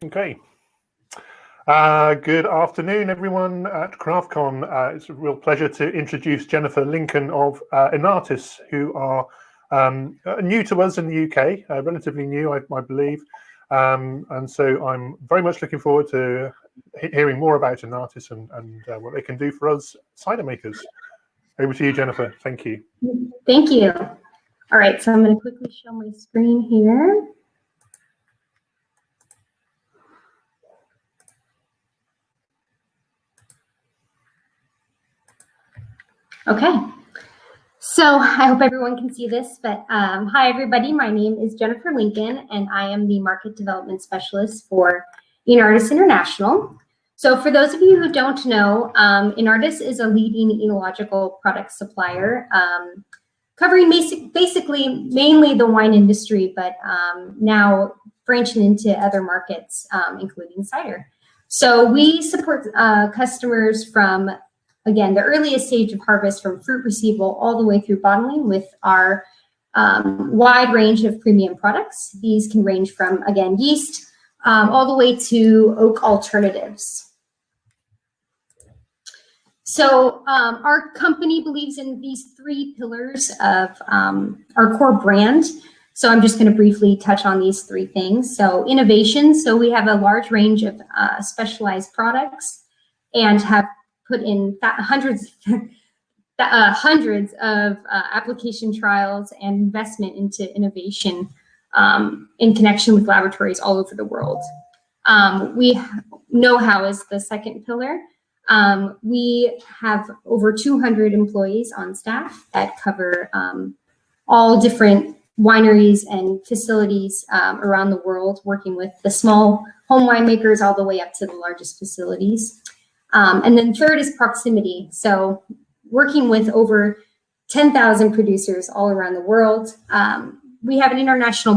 Okay. Good afternoon, everyone at CraftCon. It's a real pleasure to introduce Jennifer Lincoln of Enartis, who are new to us in the UK, relatively new, I believe. And so I'm very much looking forward to hearing more about Enartis and what they can do for us cider makers. Over to you, Jennifer. Thank you. Thank you. All right, so I'm going to quickly show my screen here. Okay, so I hope everyone can see this, but hi everybody, my name is Jennifer Lincoln and I am the Market Development Specialist for Enartis International. So for those of you who don't know, Enartis is a leading enological product supplier covering basically mainly the wine industry, but now branching into other markets, including cider. So we support customers from, again, the earliest stage of harvest from fruit receival all the way through bottling with our wide range of premium products. These can range from, again, yeast all the way to oak alternatives. So our company believes in these three pillars of our core brand. So I'm just going to briefly touch on these three things. So innovation. So we have a large range of specialized products and have put in hundreds of application trials and investment into innovation in connection with laboratories all over the world. Know-how is the second pillar. We have over 200 employees on staff that cover all different wineries and facilities around the world, working with the small home winemakers all the way up to the largest facilities. And then third is proximity. So working with over 10,000 producers all around the world. We have an international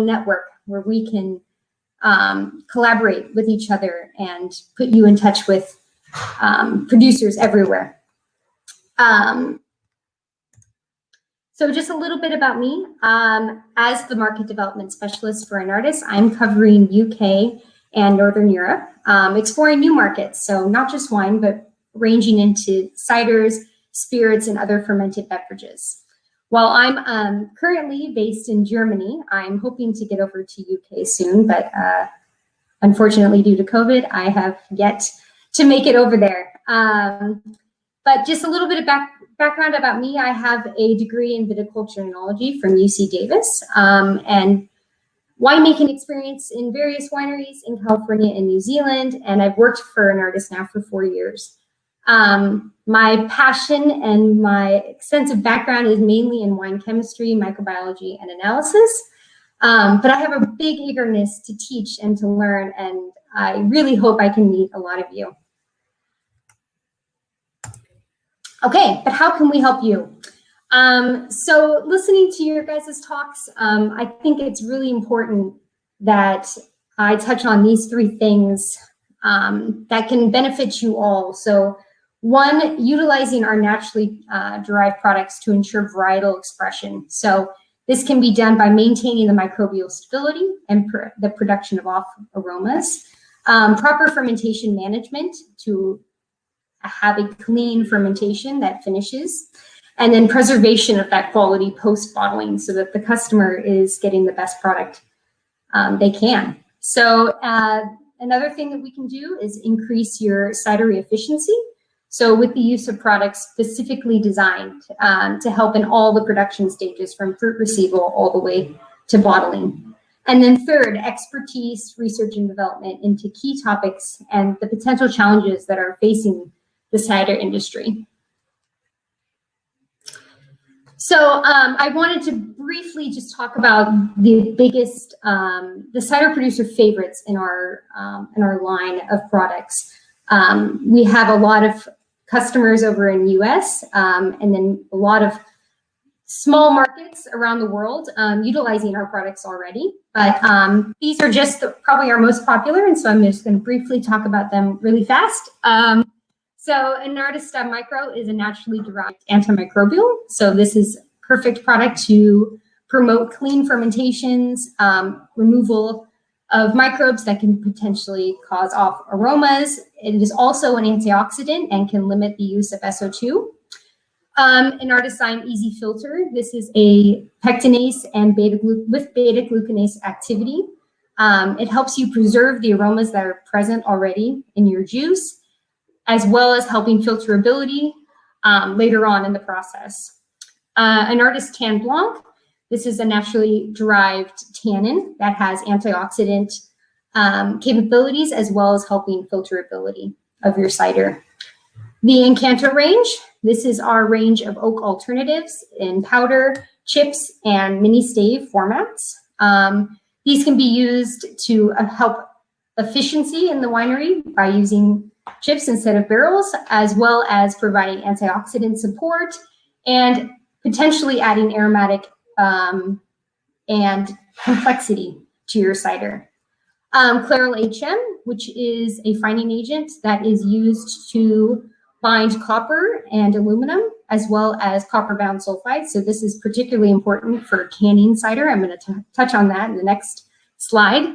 network where we can collaborate with each other and put you in touch with producers everywhere. So just a little bit about me. As the market development specialist for Enartis, I'm covering UK and Northern Europe, exploring new markets. So not just wine, but ranging into ciders, spirits, and other fermented beverages. While I'm currently based in Germany, I'm hoping to get over to UK soon, but unfortunately due to COVID, I have yet to make it over there. But just a little bit of background about me. I have a degree in viticulture and enology from UC Davis and winemaking experience in various wineries in California and New Zealand, and I've worked for Enartis now for 4 years. My passion and my extensive background is mainly in wine chemistry, microbiology, and analysis, but I have a big eagerness to teach and to learn, and I really hope I can meet a lot of you. Okay, but how can we help you? So listening to your guys' talks, I think it's really important that I touch on these three things that can benefit you all. So one, utilizing our naturally derived products to ensure varietal expression. So this can be done by maintaining the microbial stability and the production of off aromas, proper fermentation management to have a clean fermentation that finishes, and then preservation of that quality post-bottling so that the customer is getting the best product they can. So another thing that we can do is increase your cidery efficiency. So with the use of products specifically designed to help in all the production stages from fruit receival all the way to bottling. And then third, expertise, research and development into key topics and the potential challenges that are facing the cider industry. So I wanted to briefly just talk about the biggest, the cider producer favorites in our line of products. We have a lot of customers over in US and then a lot of small markets around the world utilizing our products already. But these are just probably our most popular, and so I'm just going to briefly talk about them really fast. So Enartis Micro is a naturally derived antimicrobial. So this is a perfect product to promote clean fermentations, removal of microbes that can potentially cause off aromas. It is also an antioxidant and can limit the use of SO2. Enartis Easy Filter. This is a pectinase and with beta-glucanase activity. It helps you preserve the aromas that are present already in your juice, as well as helping filterability later on in the process. Enartis Tan Blanc. This is a naturally derived tannin that has antioxidant capabilities, as well as helping filterability of your cider. The Encanto range. This is our range of oak alternatives in powder, chips, and mini stave formats. These can be used to help efficiency in the winery by using chips instead of barrels, as well as providing antioxidant support and potentially adding aromatic and complexity to your cider. Clairol HM, which is a fining agent that is used to bind copper and aluminum, as well as copper-bound sulfites. So this is particularly important for canning cider. I'm going to touch on that in the next slide.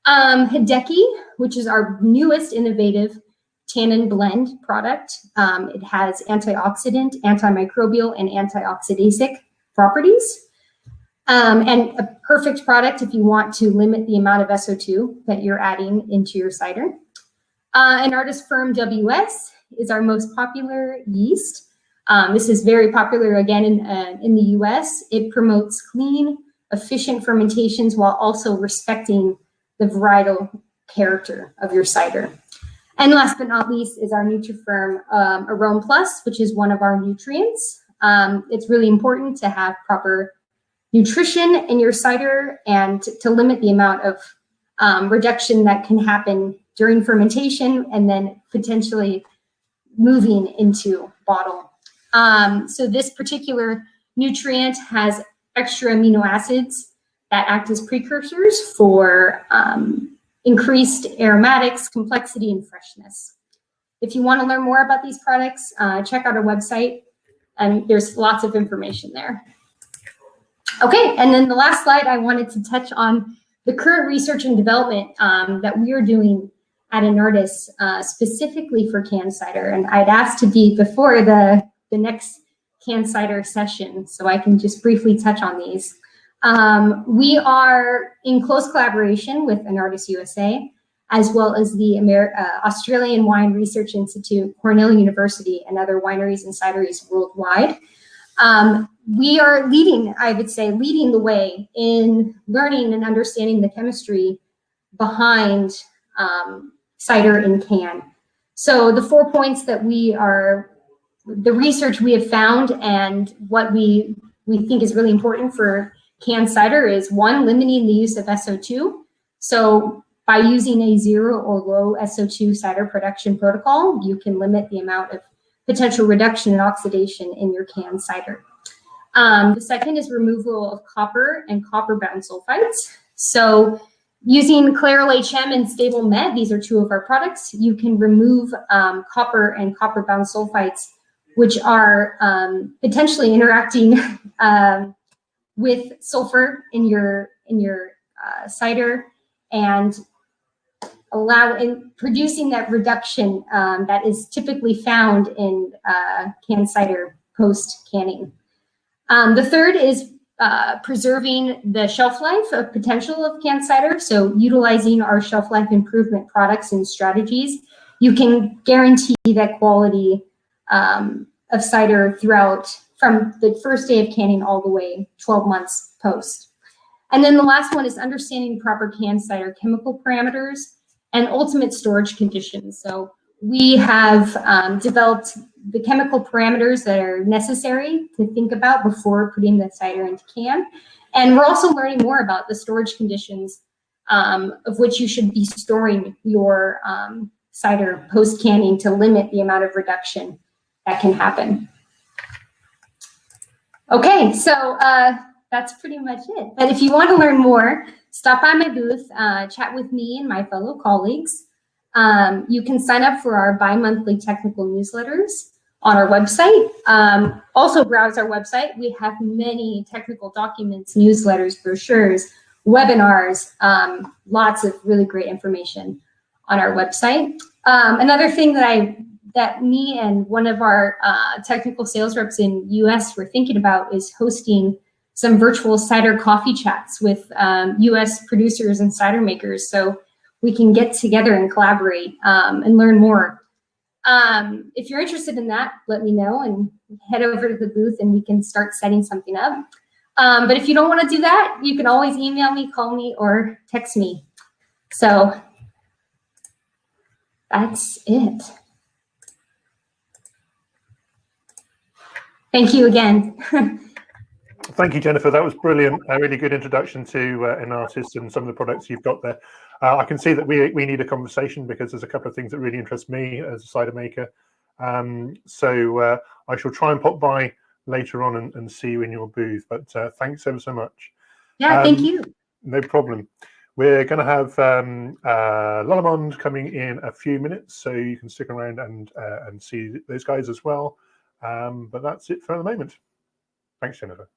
Hideki, which is our newest innovative tannin blend product. It has antioxidant, antimicrobial, and antioxidasic properties. And a perfect product if you want to limit the amount of SO2 that you're adding into your cider. Enartis Firm WS is our most popular yeast. This is very popular again in the US. It promotes clean, efficient fermentations while also respecting the varietal character of your cider. And last but not least is our NutriFirm Arome Plus, which is one of our nutrients. It's really important to have proper nutrition in your cider and to limit the amount of reduction that can happen during fermentation and then potentially moving into bottle. So this particular nutrient has extra amino acids that act as precursors for increased aromatics, complexity, and freshness. If you want to learn more about these products, check out our website, and there's lots of information there. Okay, and then the last slide, I wanted to touch on the current research and development that we are doing at Enartis, specifically for canned cider. And I'd asked to be before the next canned cider session, so I can just briefly touch on these. We are in close collaboration with Enartis USA, as well as the Australian Wine Research Institute, Cornell University, and other wineries and cideries worldwide. We are leading, I would say, leading the way in learning and understanding the chemistry behind cider in can. So the 4 points that the research we have found and what we think is really important for canned cider is, 1, limiting the use of SO2. So by using a 0 or low SO2 cider production protocol, you can limit the amount of potential reduction in oxidation in your canned cider. The second is removal of copper and copper-bound sulfites. So using Clairol HM and Stable Med, these are 2 of our products, you can remove copper and copper-bound sulfites, which are potentially interacting with sulfur in your cider and producing that reduction that is typically found in canned cider post-canning. The third is preserving the shelf life of potential of canned cider. So utilizing our shelf life improvement products and strategies, you can guarantee that quality of cider throughout, from the first day of canning all the way 12 months post. And then the last one is understanding proper canned cider chemical parameters and ultimate storage conditions. So we have developed the chemical parameters that are necessary to think about before putting the cider into can. And we're also learning more about the storage conditions of which you should be storing your cider post-canning to limit the amount of reduction that can happen. Okay, so that's pretty much it. But if you want to learn more, stop by my booth, chat with me and my fellow colleagues. You can sign up for our bi-monthly technical newsletters on our website. Also browse our website. We have many technical documents, newsletters, brochures, webinars, lots of really great information on our website. Another thing that me and one of our technical sales reps in US were thinking about is hosting some virtual cider coffee chats with US producers and cider makers, so we can get together and collaborate and learn more. If you're interested in that, let me know and head over to the booth and we can start setting something up. But if you don't want to do that, you can always email me, call me, or text me. So that's it. Thank you again. Thank you, Jennifer. That was brilliant. A really good introduction to Enartis and some of the products you've got there. I can see that we need a conversation because there's a couple of things that really interest me as a cider maker. So I shall try and pop by later on and see you in your booth. But thanks ever so much. Yeah, thank you. No problem. We're going to have Lollamond coming in a few minutes, so you can stick around and see those guys as well. But that's it for the moment. Thanks, Jennifer.